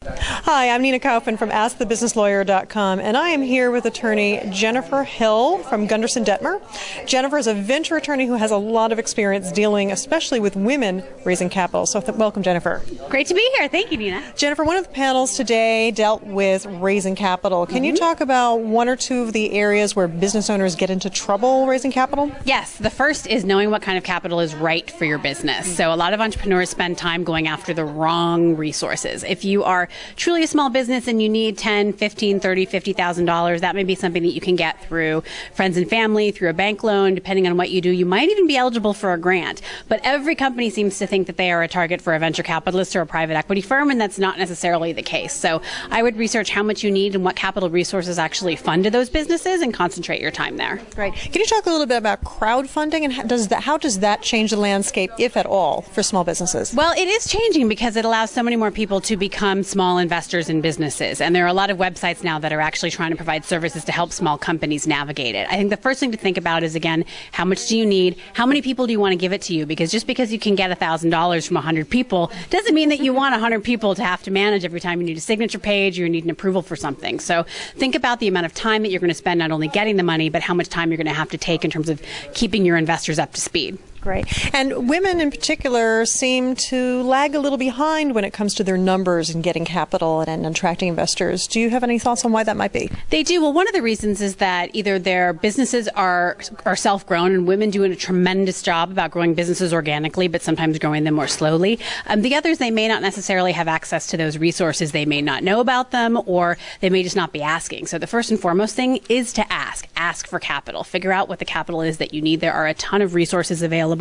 Hi, I'm Nina Kaufman from AskTheBusinessLawyer.com, and I am here with attorney Jennifer Hill from Gunderson Detmer. Jennifer is a venture attorney who has a lot of experience dealing, especially with women raising capital. So welcome, Jennifer. Great to be here. Thank you, Nina. Jennifer, one of the panels today dealt with raising capital. Can you talk about one or two of the areas where business owners get into trouble raising capital? Yes. The first is knowing what kind of capital is right for your business. So a lot of entrepreneurs spend time going after the wrong resources. If you are truly a small business and you need $10, $15, $30, $50,000, that may be something that you can get through friends and family, through a bank loan. Depending on what you do, you might even be eligible for a grant. But every company seems to think that they are a target for a venture capitalist or a private equity firm, and that's not necessarily the case. So I would research how much you need and what capital resources actually funded those businesses and concentrate your time there. Right. Can you talk a little bit about crowdfunding and how does that change the landscape, if at all, for small businesses? Well, it is changing because it allows so many more people to become small investors in businesses. And there are a lot of websites now that are actually trying to provide services to help small companies navigate it. I think the first thing to think about is, again, how much do you need? How many people do you want to give it to you? Because just because you can get $1,000 from 100 people doesn't mean that you want 100 people to have to manage every time you need a signature page or you need an approval for something. So think about the amount of time that you're going to spend not only getting the money, but how much time you're going to have to take in terms of keeping your investors up to speed. Great. And women in particular seem to lag a little behind when it comes to their numbers and getting capital and attracting investors. Do you have any thoughts on why that might be? They do. Well, one of the reasons is that either their businesses are self-grown, and women do a tremendous job about growing businesses organically, but sometimes growing them more slowly. The others, they may not necessarily have access to those resources. They may not know about them, or they may just not be asking. So the first and foremost thing is to ask. Ask for capital. Figure out what the capital is that you need. There are a ton of resources available,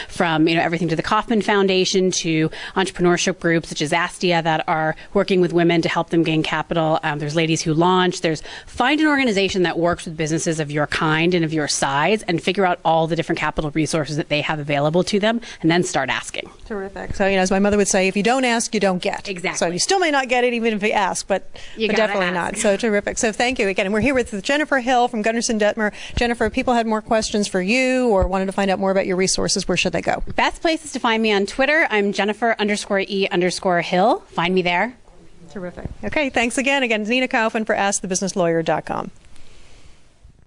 from everything to the Kaufman Foundation to entrepreneurship groups such as Astia that are working with women to help them gain capital. There's Ladies Who Launch. Find an organization that works with businesses of your kind and of your size and figure out all the different capital resources that they have available to them, and then start asking. Terrific. So, as my mother would say, if you don't ask, you don't get. Exactly. So you still may not get it even if you ask, but definitely not. So terrific. So thank you again. And we're here with Jennifer Hill from Gunderson Detmer. Jennifer, if people had more questions for you or wanted to find out more about your resources, where should they go? Best place is to find me on Twitter. I'm Jennifer_E_Hill. Find me there. Terrific. Okay, thanks again. Again, Nina Kaufman for AskTheBusinessLawyer.com.